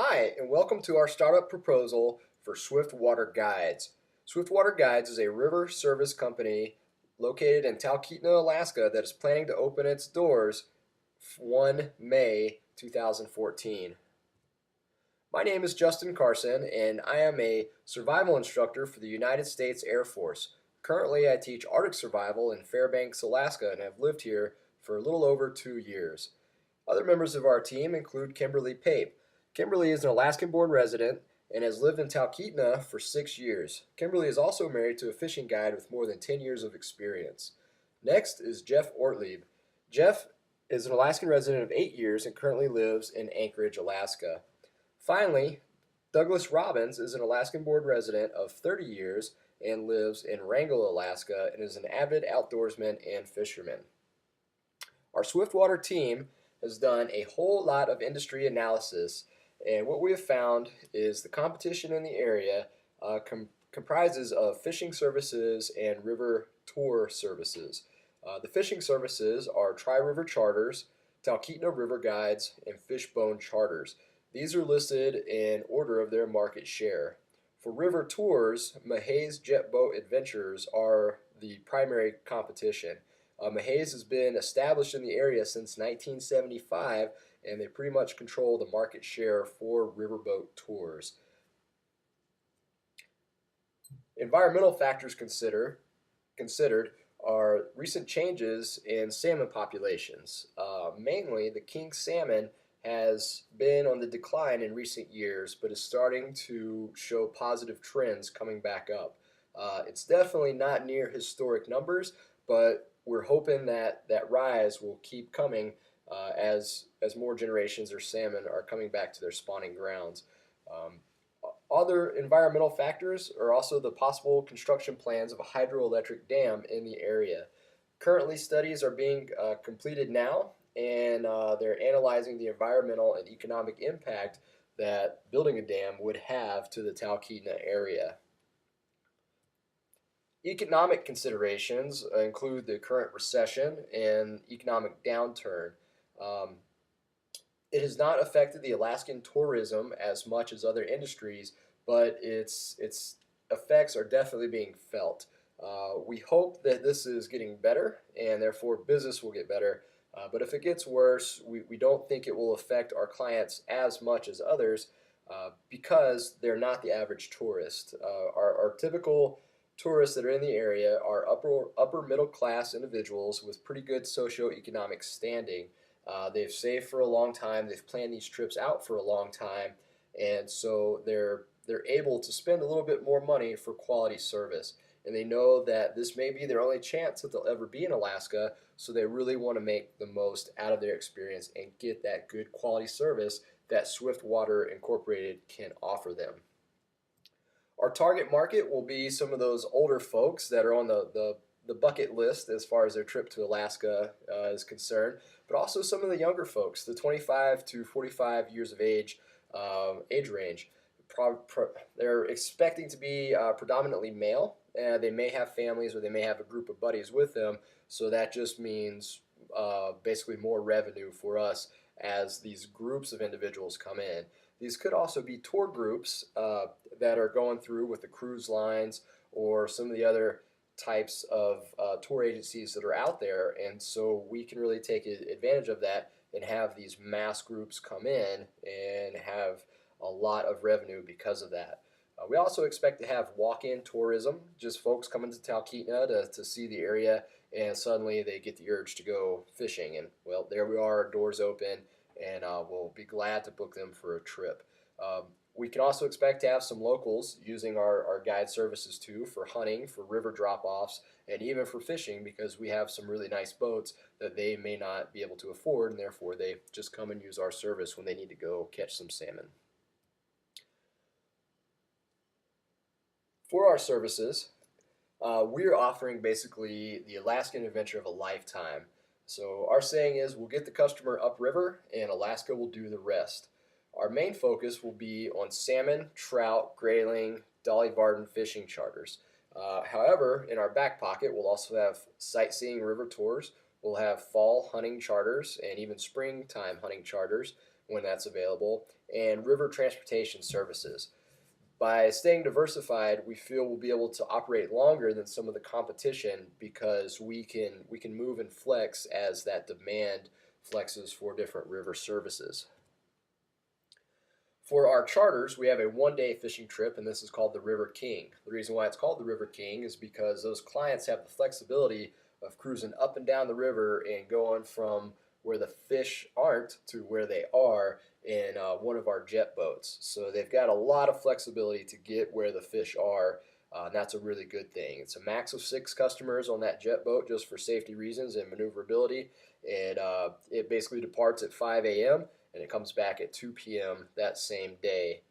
Hi, and welcome to our startup proposal for Swiftwater Guides. Swiftwater Guides is a river service company located in Talkeetna, Alaska that is planning to open its doors 1 May 2014. My name is Justin Carson, and I am a survival instructor for the United States Air Force. Currently, I teach Arctic survival in Fairbanks, Alaska, and have lived here for a little over 2 years. Other members of our team include Kimberly Pape. Kimberly is an Alaskan-born resident and has lived in Talkeetna for 6 years. Kimberly is also married to a fishing guide with more than 10 years of experience. Next is Jeff Ortlieb. Jeff is an Alaskan resident of 8 years and currently lives in Anchorage, Alaska. Finally, Douglas Robbins is an Alaskan-born resident of 30 years and lives in Wrangell, Alaska, and is an avid outdoorsman and fisherman. Our Swiftwater team has done a whole lot of industry analysis, and what we have found is the competition in the area comprises of fishing services and river tour services. The fishing services are Tri-River Charters, Talkeetna River Guides, and Fishbone Charters. These are listed in order of their market share. For river tours, Mahays Jet Boat Adventures are the primary competition. Mahays has been established in the area since 1975, and they pretty much control the market share for riverboat tours. Environmental factors considered are recent changes in salmon populations. Mainly, the king salmon has been on the decline in recent years, but is starting to show positive trends coming back up. It's definitely not near historic numbers, but we're hoping that that rise will keep coming as more generations of salmon are coming back to their spawning grounds. Um, Other environmental factors are also the possible construction plans of a hydroelectric dam in the area. Currently, studies are being completed now, and they're analyzing the environmental and economic impact that building a dam would have to the Talkeetna area. Economic considerations include the current recession and economic downturn. Um, it has not affected the Alaskan tourism as much as other industries, but its effects are definitely being felt. We hope that this is getting better, and therefore business will get better. But if it gets worse, we don't think it will affect our clients as much as others because they're not the average tourist. Our typical tourists that are in the area are upper middle class individuals with pretty good socioeconomic standing. They've saved for a long time. They've planned these trips out for a long time, and so they're able to spend a little bit more money for quality service. And they know that this may be their only chance that they'll ever be in Alaska, so they really want to make the most out of their experience and get that good quality service that Swiftwater Incorporated can offer them. Our target market will be some of those older folks that are on the bucket list as far as their trip to Alaska is concerned, but also some of the younger folks, the 25 to 45 years of age range. They're expecting to be predominantly male. They may have families or they may have a group of buddies with them, so that just means basically more revenue for us as these groups of individuals come in. These could also be tour groups that are going through with the cruise lines or some of the other types of tour agencies that are out there, and so we can really take advantage of that and have these mass groups come in and have a lot of revenue because of that. We also expect to have walk-in tourism, just folks coming to Talkeetna to see the area, and suddenly they get the urge to go fishing, and well, there we are, doors open, and we'll be glad to book them for a trip. We can also expect to have some locals using our guide services too for hunting, for river drop offs, and even for fishing because we have some really nice boats that they may not be able to afford, and therefore they just come and use our service when they need to go catch some salmon. For our services, we're offering basically the Alaskan adventure of a lifetime. So our saying is we'll get the customer upriver and Alaska will do the rest. Our main focus will be on salmon, trout, grayling, Dolly Varden fishing charters. However, in our back pocket, we'll also have sightseeing river tours. We'll have fall hunting charters and even springtime hunting charters. when that's available, and river transportation services. By staying diversified, we feel we'll be able to operate longer than some of the competition because we can move and flex as that demand flexes for different river services. For our charters, we have a 1 day fishing trip, and this is called the River King. The reason why it's called the River King is because those clients have the flexibility of cruising up and down the river and going from where the fish aren't to where they are in one of our jet boats. So they've got a lot of flexibility to get where the fish are. And that's a really good thing. It's a max of 6 customers on that jet boat just for safety reasons and maneuverability. It basically departs at 5 a.m. and it comes back at 2 p.m. that same day.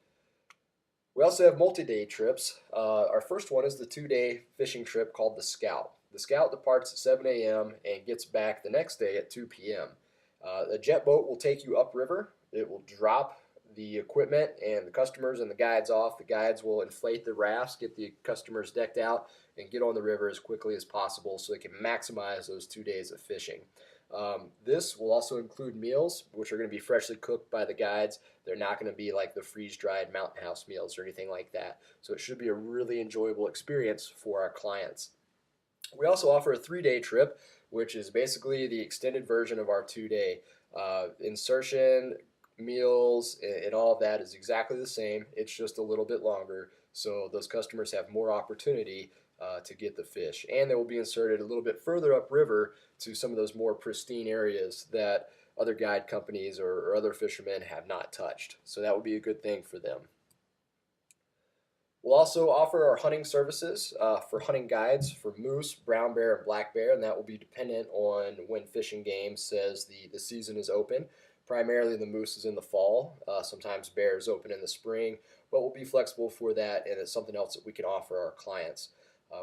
We also have multi-day trips. Our first one is the 2 day fishing trip called the Scout. The Scout departs at 7 a.m. and gets back the next day at 2 p.m. The jet boat will take you upriver. It will drop the equipment and the customers and the guides off. The guides will inflate the rafts, get the customers decked out, and get on the river as quickly as possible so they can maximize those 2 days of fishing. This will also include meals, which are going to be freshly cooked by the guides. They're not going to be like the freeze-dried Mountain House meals or anything like that. So it should be a really enjoyable experience for our clients. We also offer a 3 day trip, which is basically the extended version of our 2 day. Insertion, meals, and all of that is exactly the same. It's just a little bit longer, so those customers have more opportunity to get the fish. And they will be inserted a little bit further upriver to some of those more pristine areas that other guide companies or other fishermen have not touched. So that will be a good thing for them. We'll also offer our hunting services for hunting guides for moose, brown bear, and black bear, and that will be dependent on when Fish and Game says the season is open. Primarily, the moose is in the fall. Sometimes bear is open in the spring, but we'll be flexible for that, and it's something else that we can offer our clients.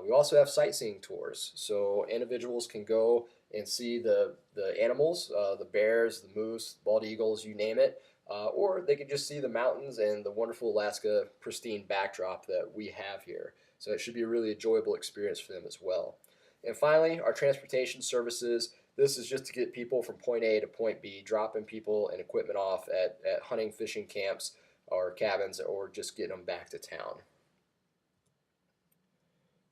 We also have sightseeing tours, so individuals can go and see the animals, the bears, the moose, bald eagles, you name it, or they can just see the mountains and the wonderful Alaska pristine backdrop that we have here. So it should be a really enjoyable experience for them as well. And finally, our transportation services. This is just to get people from point A to point B, dropping people and equipment off at hunting, fishing camps or cabins, or just getting them back to town.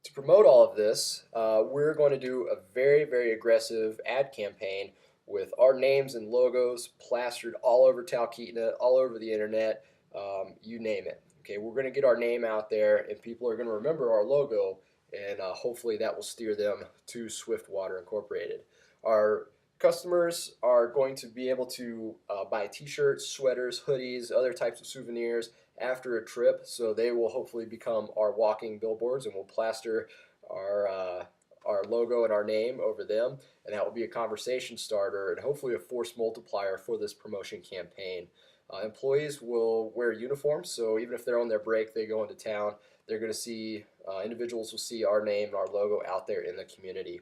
To promote all of this, we're going to do a very, very aggressive ad campaign with our names and logos plastered all over Talkeetna, all over the internet, you name it. Okay, we're going to get our name out there, and people are going to remember our logo, and hopefully that will steer them to Swiftwater Incorporated. Our customers are going to be able to buy t-shirts, sweaters, hoodies, other types of souvenirs after a trip, so they will hopefully become our walking billboards, and we'll plaster our logo and our name over them, and that will be a conversation starter and hopefully a force multiplier for this promotion campaign. Employees will wear uniforms, so even if they're on their break, they go into town, they're going to see, individuals will see our name and our logo out there in the community.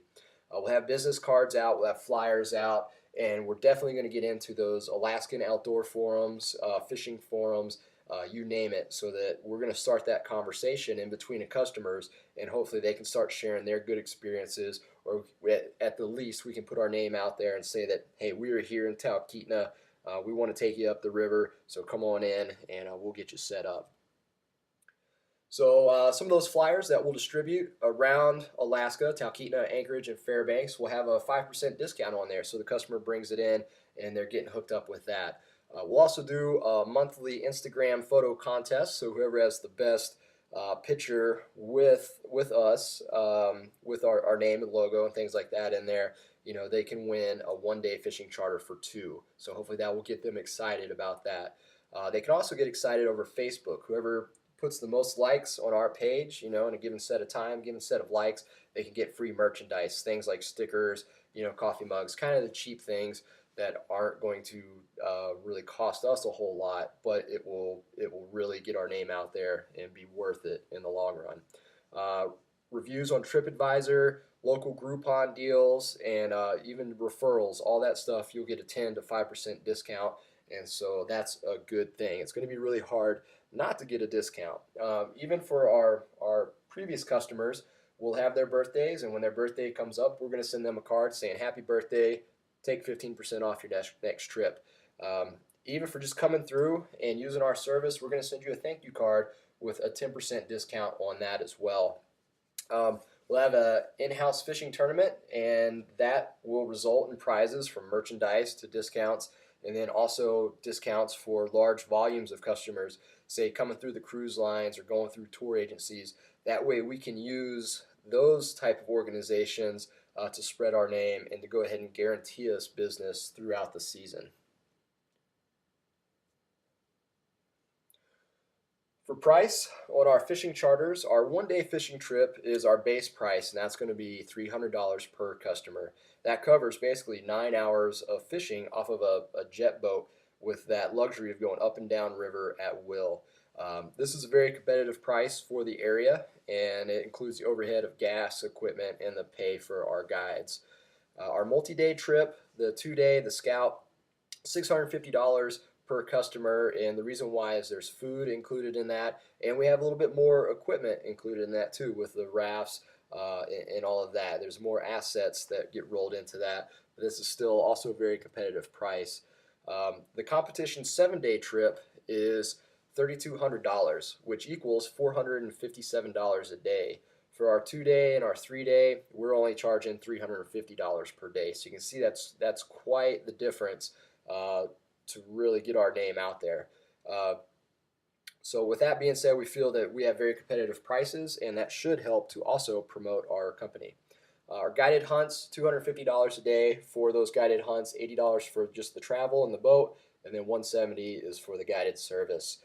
We'll have business cards out, we'll have flyers out, and we're definitely going to get into those Alaskan outdoor forums, fishing forums, you name it, so that we're going to start that conversation in between the customers, and hopefully they can start sharing their good experiences, or at the least we can put our name out there and say that, hey, we are here in Talkeetna, we want to take you up the river, so come on in and we'll get you set up. So some of those flyers that we'll distribute around Alaska, Talkeetna, Anchorage, and Fairbanks will have a 5% discount on there, so the customer brings it in and they're getting hooked up with that. We'll also do a monthly Instagram photo contest, so whoever has the best picture with us, with our name and logo and things like that in there, they can win a 1 day fishing charter for 2. So hopefully that will get them excited about that. They can also get excited over Facebook. Whoever puts the most likes on our page, in a given set of time, given set of likes, they can get free merchandise, things like stickers, coffee mugs, kind of the cheap things that aren't going to really cost us a whole lot, but it will really get our name out there and be worth it in the long run. Reviews on TripAdvisor, local Groupon deals, and even referrals, all that stuff, you'll get a 10 to 5% discount, and so that's a good thing. It's going to be really hard not to get a discount. Even for our previous customers, we'll have their birthdays, and when their birthday comes up, we're going to send them a card saying happy birthday, take 15% off your next trip. even for just coming through and using our service, we're going to send you a thank you card with a 10% discount on that as well. Um, we'll have an in-house fishing tournament, and that will result in prizes from merchandise to discounts, and then also discounts for large volumes of customers, say coming through the cruise lines or going through tour agencies. That way we can use those type of organizations to spread our name and to go ahead and guarantee us business throughout the season. For price on our fishing charters, our 1 day fishing trip is our base price, and that's going to be $300 per customer. That covers basically 9 hours of fishing off of a jet boat with that luxury of going up and down river at will. This is a very competitive price for the area, and it includes the overhead of gas, equipment, and the pay for our guides. Our multi-day trip, the 2 day, the Scout, $650 per customer, and the reason why is there's food included in that, and we have a little bit more equipment included in that too, with the rafts and all of that. There's more assets that get rolled into that, but this is still also a very competitive price. The competition 7 day trip is $3,200, which equals $457 a day. For our 2 day and our 3 day, we're only charging $350 per day. So you can see that's quite the difference to really get our name out there. So with that being said, we feel that we have very competitive prices, and that should help to also promote our company. Our guided hunts, $250 a day for those guided hunts, $80 for just the travel and the boat, and then $170 is for the guided service.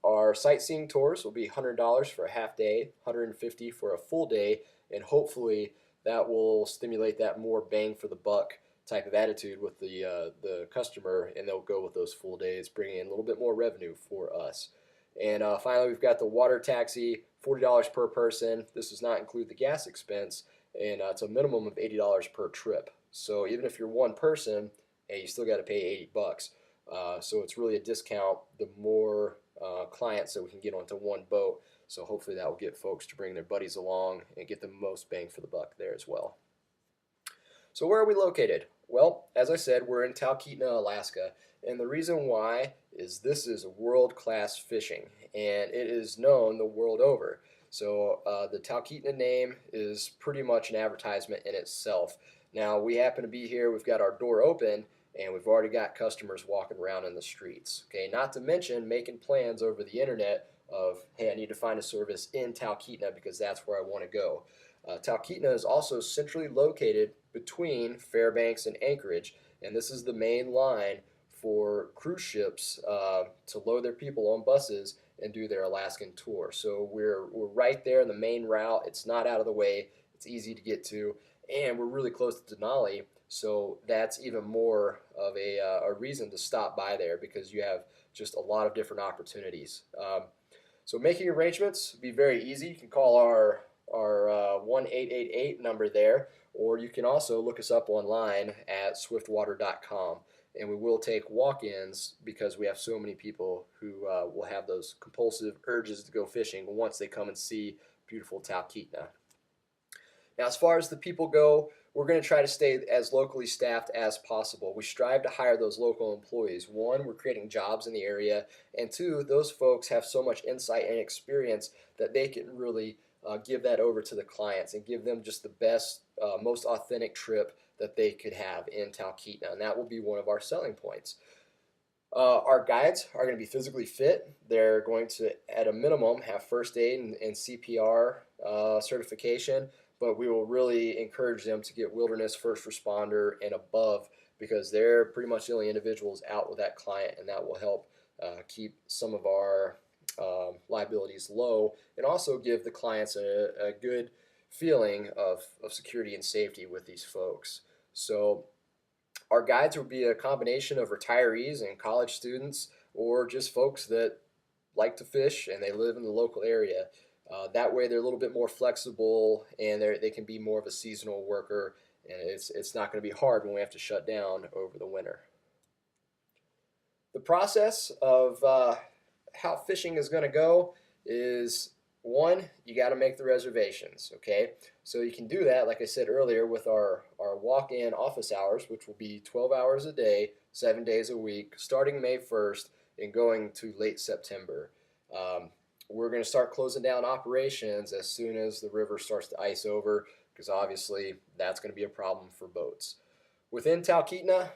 Our sightseeing tours will be $100 for a half day, $150 for a full day, and hopefully that will stimulate that more bang for the buck type of attitude with the customer, and they'll go with those full days, bringing in a little bit more revenue for us. And finally, we've got the water taxi, $40 per person. This does not include the gas expense, and it's a minimum of $80 per trip. So even if you're one person, hey, you still got to pay $80. So it's really a discount the more clients that we can get onto one boat. So hopefully that will get folks to bring their buddies along and get the most bang for the buck there as well. So where are we located? Well, as I said, we're in Talkeetna, Alaska, and the reason why is this is world-class fishing, and it is known the world over. So the Talkeetna name is pretty much an advertisement in itself. Now, we happen to be here, we've got our door open, and we've already got customers walking around in the streets. Okay, not to mention making plans over the internet of, hey, I need to find a service in Talkeetna because that's where I want to go. Talkeetna is also centrally located between Fairbanks and Anchorage, and this is the main line for cruise ships to load their people on buses and do their Alaskan tour. So we're right there in the main route. It's not out of the way. It's easy to get to, and we're really close to Denali. So that's even more of a reason to stop by there because you have just a lot of different opportunities. So making arrangements be very easy. You can call our 1-888 number there, or you can also look us up online at swiftwater.com, and we will take walk-ins because we have so many people who will have those compulsive urges to go fishing once they come and see beautiful Talkeetna. Now, as far as the people go, we're going to try to stay as locally staffed as possible. We strive to hire those local employees. One, we're creating jobs in the area, and two, those folks have so much insight and experience that they can really give that over to the clients and give them just the best, most authentic trip that they could have in Talkeetna, and that will be one of our selling points. Our guides are going to be physically fit. They're going to, at a minimum, have first aid and CPR certification, but we will really encourage them to get wilderness first responder and above because they're pretty much the only individuals out with that client, and that will help keep some of our liabilities low and also give the clients a good feeling of security and safety with these folks. So our guides will be a combination of retirees and college students or just folks that like to fish and they live in the local area. That way they're a little bit more flexible and they can be more of a seasonal worker, and it's not going to be hard when we have to shut down over the winter. The process of how fishing is going to go is, one, you got to make the reservations, okay? So you can do that, like I said earlier, with our walk-in office hours, which will be 12 hours a day, 7 days a week, starting May 1st and going to late September. Um, we're going to start closing down operations as soon as the river starts to ice over, because obviously that's going to be a problem for boats. Within Talkeetna,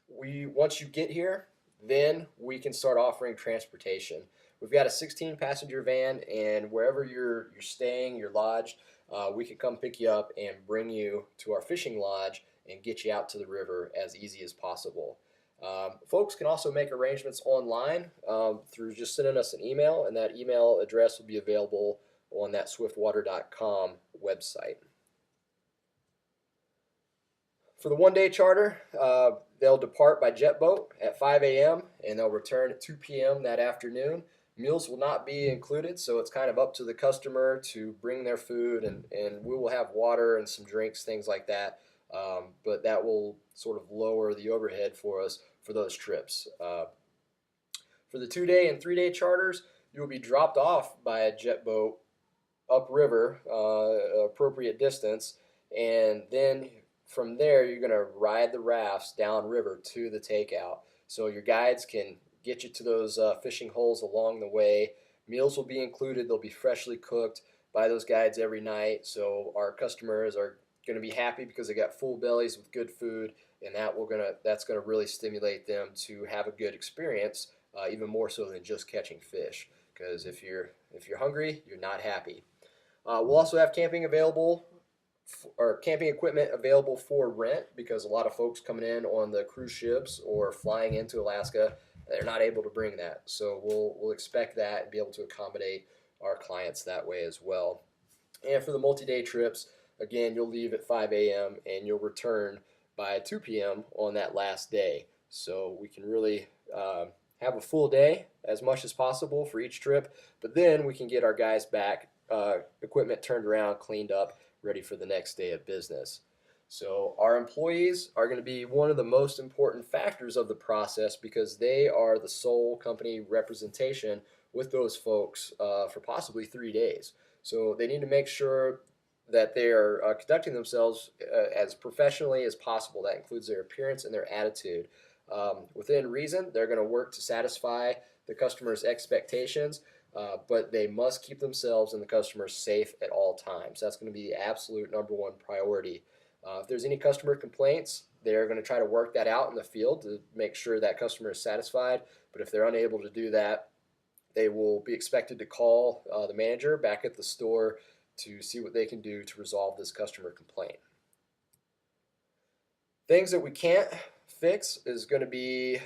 once you get here, then we can start offering transportation. We've got a 16 passenger van, and wherever you're staying, you're lodged, we can come pick you up and bring you to our fishing lodge and get you out to the river as easy as possible. Folks can also make arrangements online through just sending us an email, and that email address will be available on that swiftwater.com website. For the 1 day charter, they'll depart by jet boat at 5 a.m. and they'll return at 2 p.m. that afternoon. Meals will not be included, so it's kind of up to the customer to bring their food, and we will have water and some drinks, things like that. But that will sort of lower the overhead for us for those trips. For the 2 day and 3 day charters, you will be dropped off by a jet boat upriver, appropriate distance, and then from there you're going to ride the rafts downriver to the takeout. So your guides can get you to those fishing holes along the way. Meals will be included. They'll be freshly cooked by those guides every night. So our customers are going to be happy because they got full bellies with good food, and that's going to really stimulate them to have a good experience, even more so than just catching fish. Because if you're hungry, you're not happy. We'll also have camping available, or camping equipment available for rent, because a lot of folks coming in on the cruise ships or flying into Alaska, they're not able to bring that. So we'll expect that and be able to accommodate our clients that way as well. And for the multi-day trips, again, you'll leave at 5 a.m. and you'll return by 2 p.m. on that last day. So we can really have a full day as much as possible for each trip, but then we can get our guys back, equipment turned around, cleaned up, ready for the next day of business. So our employees are going to be one of the most important factors of the process, because they are the sole company representation with those folks for possibly 3 days. So they need to make sure that they are conducting themselves as professionally as possible. That includes their appearance and their attitude. Within reason, they're going to work to satisfy the customer's expectations, but they must keep themselves and the customers safe at all times. That's going to be the absolute number one priority. If there's any customer complaints, they're going to try to work that out in the field to make sure that customer is satisfied. But if they're unable to do that, they will be expected to call the manager back at the store to see what they can do to resolve this customer complaint. Things that we can't fix is going to be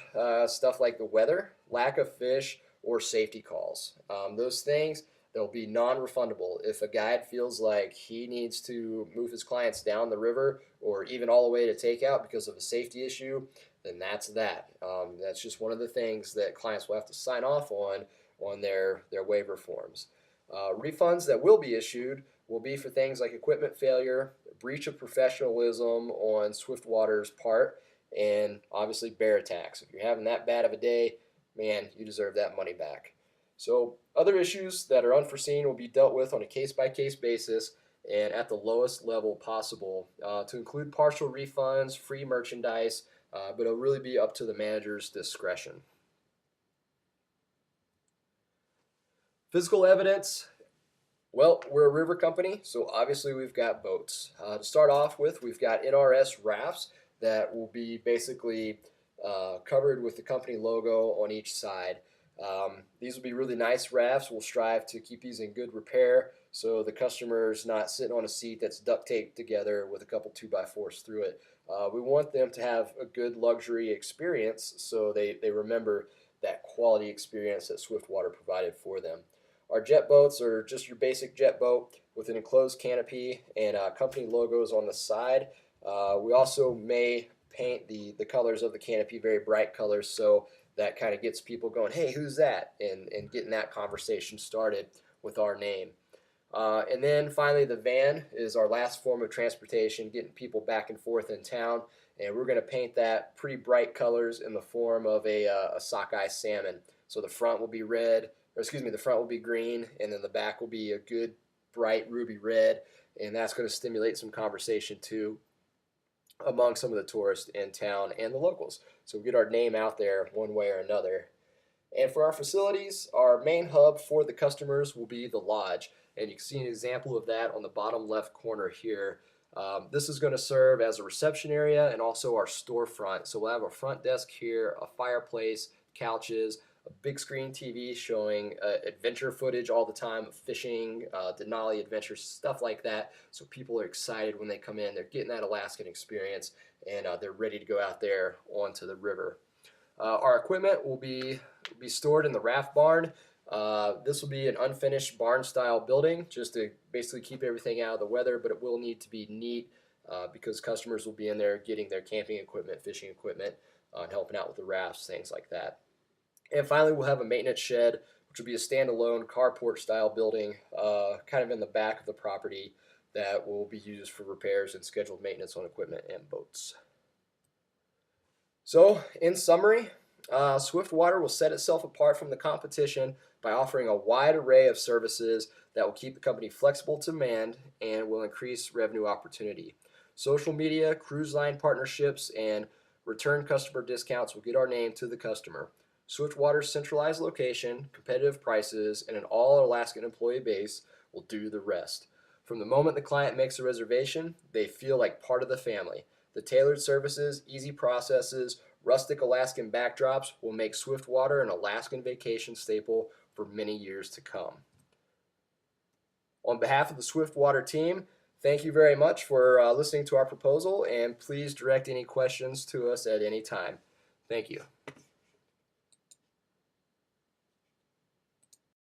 stuff like the weather, lack of fish, or safety calls. Those things, they'll be non-refundable. If a guide feels like he needs to move his clients down the river or even all the way to takeout because of a safety issue, then that's that. That's just one of the things that clients will have to sign off on their waiver forms. Refunds that will be issued will be for things like equipment failure, breach of professionalism on Swiftwater's part, and obviously bear attacks. If you're having that bad of a day, man, you deserve that money back. So other issues that are unforeseen will be dealt with on a case-by-case basis and at the lowest level possible, to include partial refunds, free merchandise, but it'll really be up to the manager's discretion. Physical evidence. Well, we're a river company, so obviously we've got boats. To start off with, we've got NRS rafts that will be basically covered with the company logo on each side. These will be really nice rafts. We'll strive to keep these in good repair so the customer's not sitting on a seat that's duct taped together with a couple 2x4s through it. We want them to have a good luxury experience, so they remember that quality experience that Swiftwater provided for them. Our jet boats are just your basic jet boat with an enclosed canopy and company logos on the side. We also may paint the colors of the canopy very bright colors, so that kind of gets people going, hey, who's that? And getting that conversation started with our name. And then finally, the van is our last form of transportation, getting people back and forth in town. And we're going to paint that pretty bright colors in the form of a sockeye salmon. So the front will be red, or excuse me, the front will be green, and then the back will be a good bright ruby red, and that's going to stimulate some conversation too. among some of the tourists in town and the locals. So we get our name out there one way or another. And for our facilities, our main hub for the customers will be the lodge. And you can see an example of that on the bottom left corner here. This is going to serve as a reception area and also our storefront. So we'll have a front desk here, a fireplace, couches, a big screen TV showing adventure footage all the time of fishing, Denali adventures, stuff like that. So people are excited when they come in. They're getting that Alaskan experience, and they're ready to go out there onto the river. Our equipment will be stored in the raft barn. This will be an unfinished barn-style building, just to basically keep everything out of the weather, but it will need to be neat because customers will be in there getting their camping equipment, fishing equipment, and helping out with the rafts, things like that. And finally, we'll have a maintenance shed, which will be a standalone carport-style building, kind of in the back of the property that will be used for repairs and scheduled maintenance on equipment and boats. So, in summary, Swiftwater will set itself apart from the competition by offering a wide array of services that will keep the company flexible to demand and will increase revenue opportunity. Social media, cruise line partnerships, and return customer discounts will get our name to the customer. Swiftwater's centralized location, competitive prices, and an all-Alaskan employee base will do the rest. From the moment the client makes a reservation, they feel like part of the family. The tailored services, easy processes, rustic Alaskan backdrops will make Swiftwater an Alaskan vacation staple for many years to come. On behalf of the Swiftwater team, thank you very much for listening to our proposal, and please direct any questions to us at any time. Thank you.